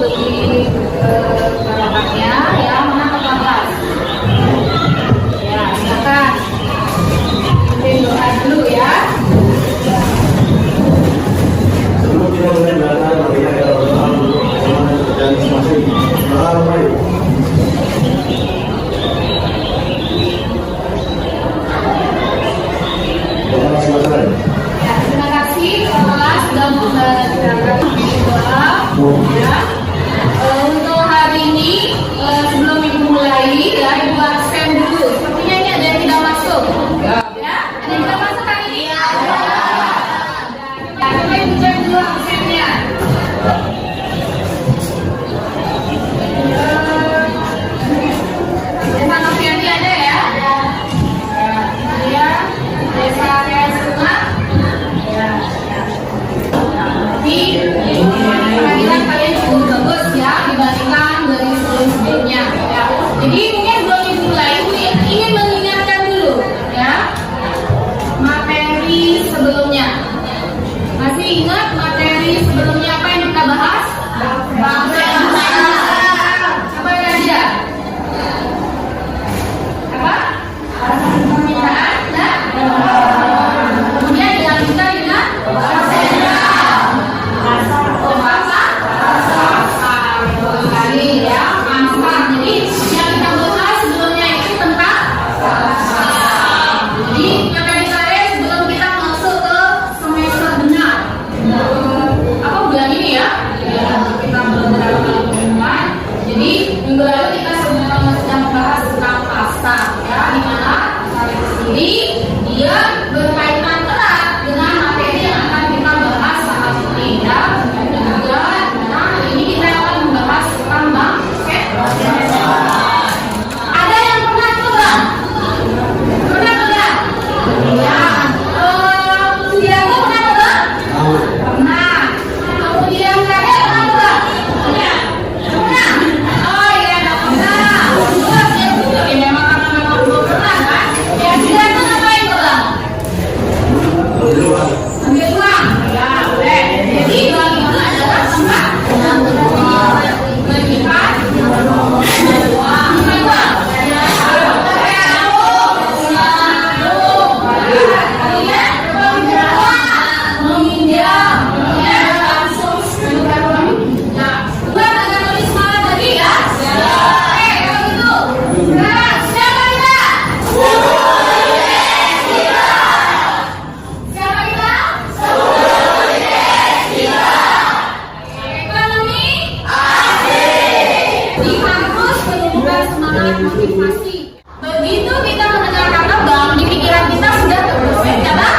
beli barangnya ya, mana ke-14. Ya, silakan. Kita doa dulu ya. Sebelum kita mulai belajar dan masing-masing ya, terima kasih telah sudah mendengarkan doa ya. Untuk hari ini sebelum ibu mulai ya, ibu absen dulu. Sepertinya ini ada yang tidak masuk. Ya, ada yang tidak masuk hari ini? Ya, coba ibu cek dulu absennya. Desa Novianti ada ya? Ya, Desa Resuma. Ya. Tapi penampilan kalian cukup bagus ya dibandingkan dari sebelum-sebelumnya. Ya. Jadi mungkin belum dimulai, ibu ingin mengingatkan dulu ya materi sebelumnya. Masih ingat materi sebelumnya apa yang kita bahas? Bangsa Indonesia. Apa yang aja? Apa? Permintaan dan kemudian dilanjutkan dengan bahasa sekali ya, masa. Jadi yang kita bahas sebelumnya itu tentang bahasa. Jadi materi saya sebelum kita masuk ke semester benar. Apa bulan ini ya? Kita beberapa kali pengumuman. Jadi minggu lalu kita sedang membahas tentang kasta ya, di mana kali ini dia berkaitan erat dengan materi yang akan kita bahas saat ini ya. Dan juga hari ini kita akan membahas tentang bangsa. Ada yang pernah coba? Pernah coba? Ya. Sudiarto pernah coba? Pernah. Kemudian kakek pernah coba? Pernah. Oh iya, enggak pernah. Ini memang karena memang belum pernah kan? Ya, Sudiarto ngapain coba? Ambil uang. Ya, boleh. Jadi bagaimana adalah tempat melihat uang. Motivasi. Begitu kita mendengar kata bank, di pikiran kita sudah terbesit kata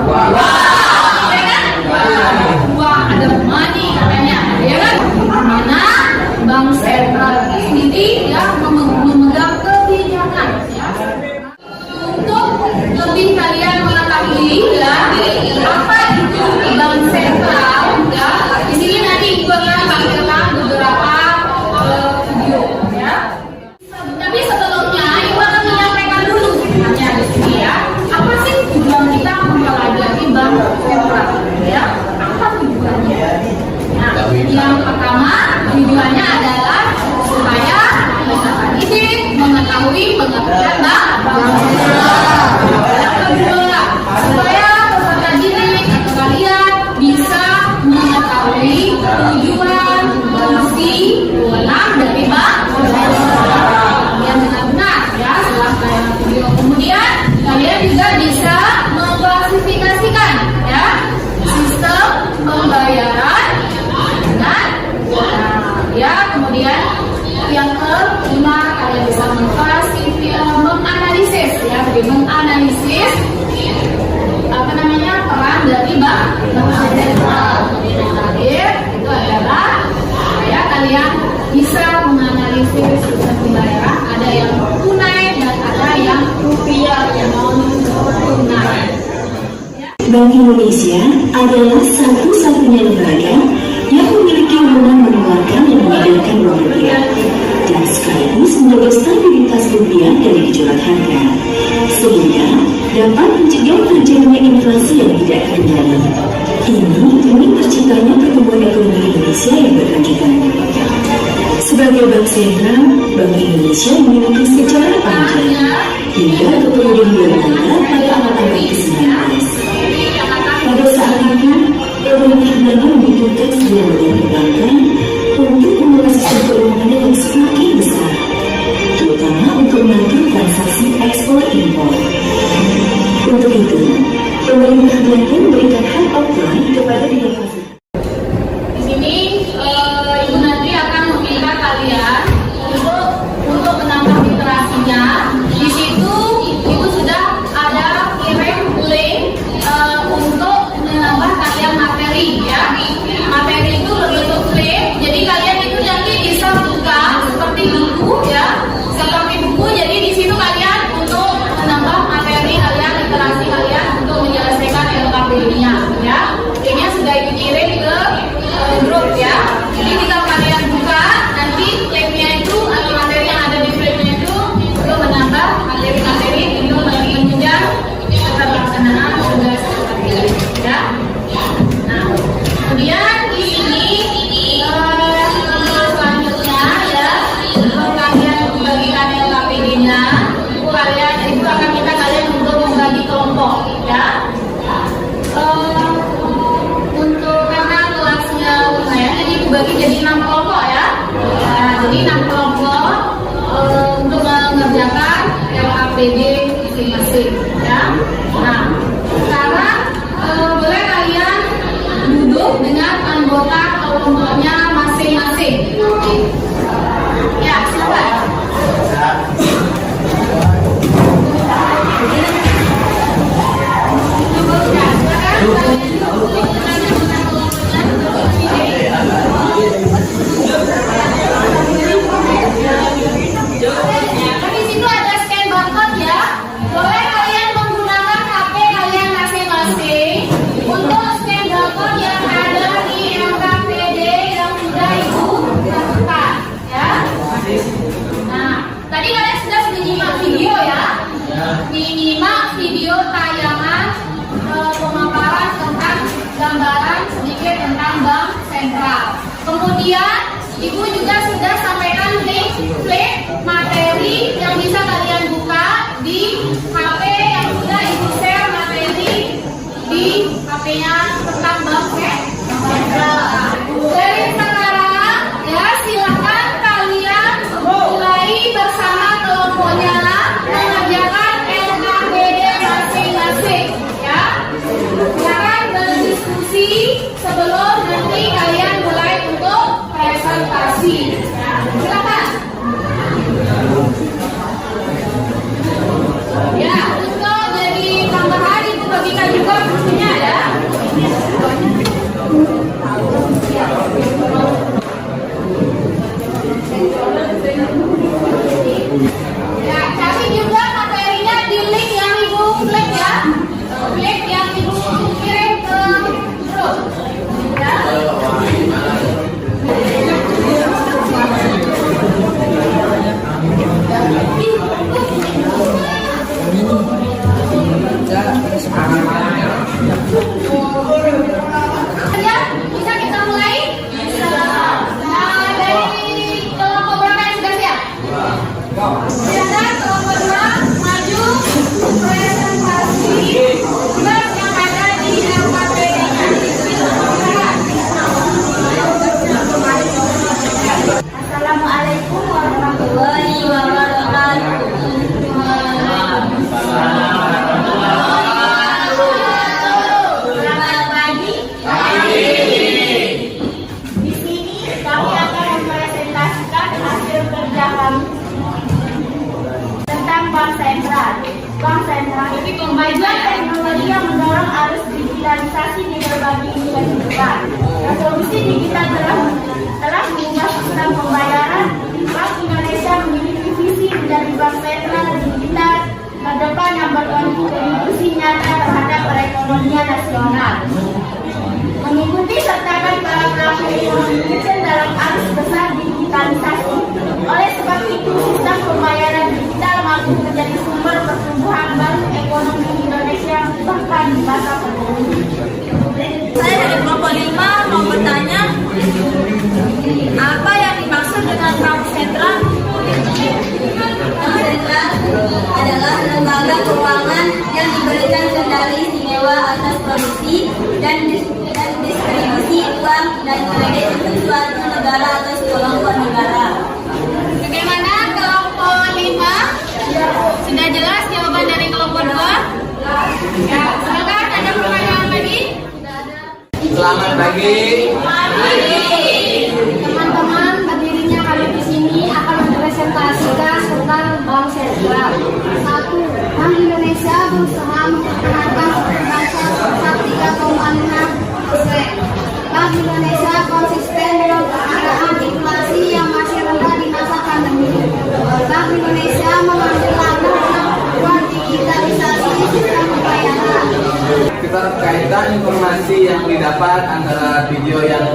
wah, ya kan? Wah, ada money katanya, ya kan? Karena bank sentral sendiri ya memegang kebijakan. Ya. Untuk lebih kalian mengetahui ya apa itu bank sentral ya. Di sini nanti ibu akan tampilkan beberapa video ya. Tapi sebelumnya ibu akan menyampaikan dulu sebenarnya di sini ya, apa sih tujuan kita mempelajari bank sentral ya? Apa tujuannya? Nah, yang pertama tujuannya adalah supaya peserta didik mengetahui pengertian bank sentral. Yang kedua, supaya peserta didik atau kalian bisa mengetahui tujuan, fungsi, wewenang dari bank sentral yang benar-benar ya. Setelah kalian video kemudian kalian juga bisa mengklasifikasikan ya sistem pembayaran dan ya. Kemudian yang kelima kalian bisa menganalisis ya, menganalisis apa namanya peran dari bank sentral. Yang terakhir itu adalah ya kalian bisa menganalisis sistem pembayaran, ada yang tunai dan ada yang rupiah yang non tunai. Bank Indonesia adalah satu-satunya lembaga yang memiliki wewenang mengeluarkan dan mengedarkan uang rupiah dan sekaligus menjaga stabilitas rupiah dari gejolak harga, sehingga dapat mencegah terjadinya inflasi yang tidak terkendali. Ini demi terciptanya pertumbuhan ekonomi Indonesia yang berkelanjutan. sentral, Bank Indonesia memiliki sejarah panjang hingga kepemimpinan Belanda pada abad ke-19. Pada saat itu, pemerintah Belanda membutuhkan sebuah modal perbankan untuk mengelola sistem keuangan yang semakin besar, terutama untuk mengatur transaksi ekspor-impor. Untuk itu, pemerintah Belanda memberikan hak offline kepada inovasi. Di sini Ibu Natri akan meminta kalian untuk menambah literasinya. Di situ Ibu sudah ada kirim link untuk menambah kalian materi ya. Materi itu berbentuk flip, jadi kalian itu nanti bisa buka seperti buku ya, seperti buku. Jadi di situ kalian untuk menambah materi kalian, literasi kalian untuk menyelesaikan LKPD-nya ya. Linknya sudah Ibu kirim ke grup ya. Jadi tinggal kalian buka, nanti linknya itu atau materi yang ada di flipnya itu untuk menambah materi-materi untuk menunjang pelaksanaan tugas ya. Nah, kemudian di sini selanjutnya ya, untuk kalian membagikan LKPD-nya, Ibu akan minta kalian untuk membagi kelompok ya. Untuk karena kelasnya lumayan, jadi Ibu bagi jadi 6 kelompok ya. Nah, jadi 6 kelompok untuk mengerjakan LKPD masing-masing ya. Nah, sekarang boleh kalian duduk dengan anggota kelompoknya masing-masing. Ya, silakan. Di situ ada scan barcode ya. Boleh kalian menggunakan HP kalian masing-masing untuk scan barcode yang ada di LKPD yang sudah Ibu lakukan ya. Nah, tadi kalian sudah menyimak video ya. Menyimak video tayangan pemaparan tentang gambaran sedikit tentang bank sentral. Kemudian Ibu juga sudah sampaikan link materi yang bisa kalian buka di HP yang sudah Ibu share materi di HP-nya tentang bank sentral. Dari sekarang ya, silakan kalian mulai bersama kelompoknya mengerjakan LKPD masing-masing ya. Silakan berdiskusi sebelum nanti kalian mulai untuk presentasi. Ya, silakan. Ya, untuk jadi tambahan Ibu bagikan juga bukunya ya. Ya, cari juga materinya di link yang Ibu klik ya. Link yang Ibu kirim ke grup. Ya. Ya, bisa kita mulai? Nah, dari kelompok berapa yang sudah siap? Silakan kelompok 2 maju presentasi tugas yang ada di LKPD-nya. Assalamualaikum warahmatullahi wabarakatuh. Selamat pagi. Di sini kami akan mempresentasikan hasil kerja kami tentang bank sentral. Bank sentral itu kemajuan teknologi yang mendorong arus digitalisasi di berbagai nilai kehidupan. Revolusi digital telah mengubah sistem pembayaran. Bank Indonesia memiliki visi menjadi bank sentral digital ke depan yang berkontribusi nyata terhadap perekonomian nasional. Mengikuti sertakan para pelaku ekonomi kecil dalam arus besar digitalisasi. Oleh sebab itu, sistem pembayaran digital mampu menjadi sumber pertumbuhan baru ekonomi Indonesia bahkan di masa pandemi. Saya dari kelompok 5 mau bertanya, apa yang dimaksud dengan bank sentral keuangan yang diberikan kendali istimewa atas produksi dan distribusi uang dan kredit untuk suatu negara atau kelompok negara. Bagaimana kelompok 5? Sudah jelas jawaban dari kelompok 2? Ya, silakan ada pertanyaan lagi? Selamat pagi. Teman-teman, berdirinya kami di sini akan mempresentasikan tentang Bank Sentral. 1. Bank Indonesia berusaha mempertahankan bangsa sebesar 3,6%. Bank Indonesia konsisten mempertahankan inflasi yang masih rendah di masa pandemi. Bank Indonesia mengambil langkah untuk memperkuat digitalisasi sistem pembayaran. Kita kaitkan informasi yang didapat antara video yang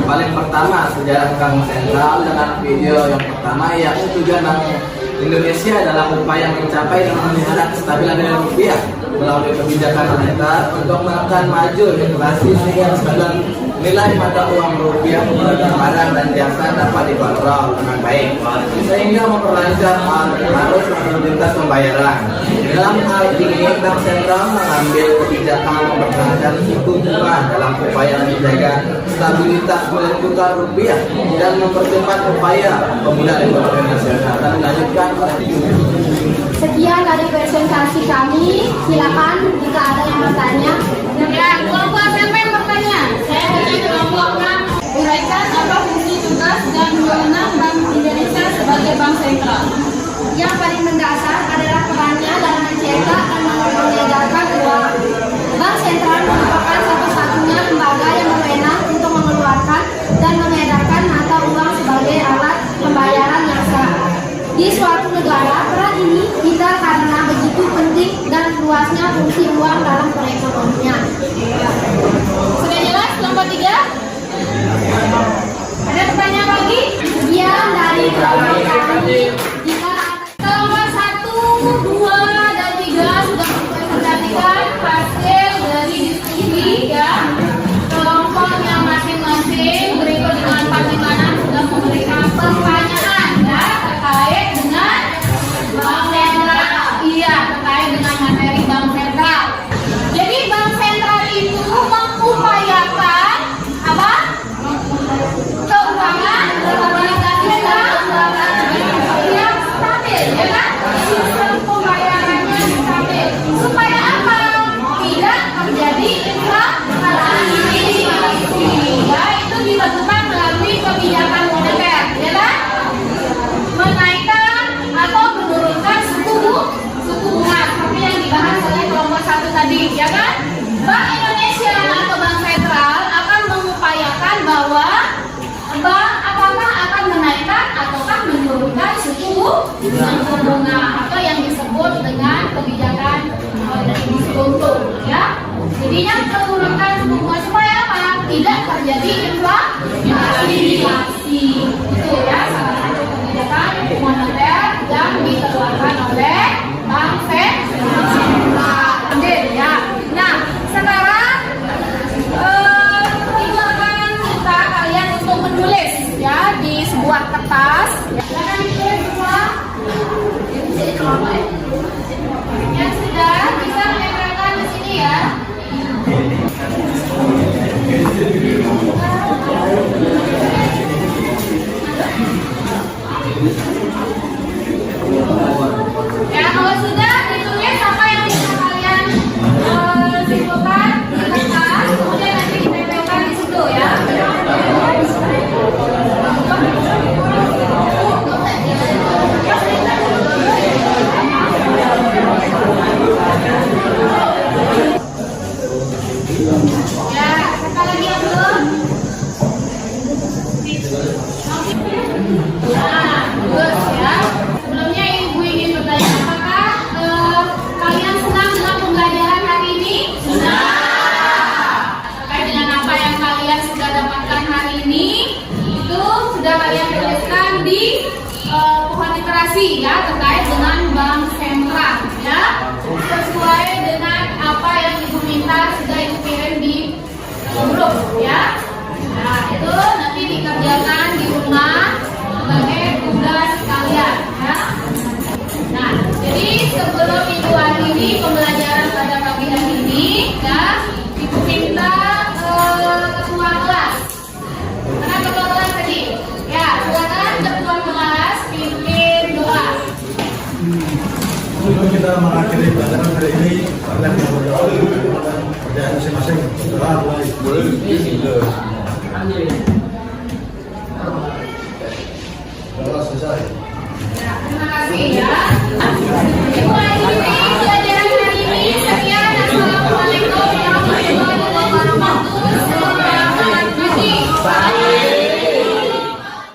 paling pertama sejarah Bank Sentral dengan video yang pertama, yakni tujuan Bank Indonesia dalam upaya mencapai dan memelihara kestabilan nilai rupiah melalui kebijakan moneter untuk menekan maju inflasi sehingga kestabilan nilai mata uang rupiah menggunakan barang dan jasa dapat dikontrol dengan baik sehingga memperlancar arus lalu lintas pembayaran. Dalam hal ini, Bank Sentral mengambil kebijakan mempertahankan suku bunga dalam upaya menjaga stabilitas nilai tukar rupiah dan mempercepat upaya pemulihan ekonomi nasional. Dan dilanjutkan oleh Sekian dari presentasi kami. Silakan jika ada yang bertanya. Ya, kelompok siapa yang bertanya? Saya dari kelompok 6. Uraikan apa fungsi, tugas, dan wewenang Bank Indonesia sebagai bank sentral. Yang paling mendasar adalah perannya dalam mencetak dan mengedarkan uang. Bank sentral merupakan satu-satunya lembaga yang berwenang untuk mengeluarkan dan mengedarkan mata uang sebagai alat pembayaran yang sah. Di suatu negara, peran ini vital karena begitu penting dan luasnya fungsi uang dalam perekonomian. Sudah jelas kelompok 3? Ada pertanyaan lagi? Sekian dari kelompok kami. Jika Kelompok 1, 2, dan 3 sudah mempresentasikan hasil dari diskusi ya. Kelompoknya masing-masing berikut dengan bagaimana sudah memberikan pertanyaan ya terkait dengan bank sentral. Iya, terkait dengan materi bank sentral. Jadi bank sentral itu mengupayakan apa? Keuangan, stabilitas keuangan yang stabil, ya kan? Sistem pembayarannya stabil. Supaya apa? Tidak terjadi inflasi. Ya, itu dilakukan melalui kebijakan moneter, ya kan? Menaikkan atau menurunkan suku bunga seperti yang dibahas oleh kelompok 1 tadi, ya kan? Bank Indonesia atau Bank Sentral akan mengupayakan bahwa bank apakah akan menaikkan ataukah menurunkan suku bunga atau yang disebut dengan kebijakan diskontol, ya. Jadinya menurunkan suku bunga supaya apa? Tidak terjadi inflasi. Itu ya salah satu kebijakan moneter yang dikeluarkan oleh Bank Sentral. Ya. Nah, sekarang itu akan minta kalian untuk menulis ya di sebuah kertas. Silakan ditulis semua. Yang sudah bisa menempelkan di sini ya. Ya, kalau sudah ditulis apa yang bisa kalian simpulkan di kertas, kemudian nanti ditempelkan di situ ya. Ya, siapa lagi yang belum? Nah, bagus ya. Sebelumnya Ibu ingin bertanya, apakah kalian senang dengan pembelajaran hari ini? Senang. Terkait dengan apa yang kalian sudah dapatkan hari ini, itu sudah kalian tuliskan di pohon literasi ya, terkait dengan bank sentral ya, sesuai dengan apa yang Ibu minta sudah Ibu kirim di grup ya. Nah, itu nanti dikerjakan di rumah sebagai tugas kalian ya. Nah, jadi sebelum Ibu kalian yang berjawab kerjaan masing-masing. Boleh. Selesai. Terima kasih ya.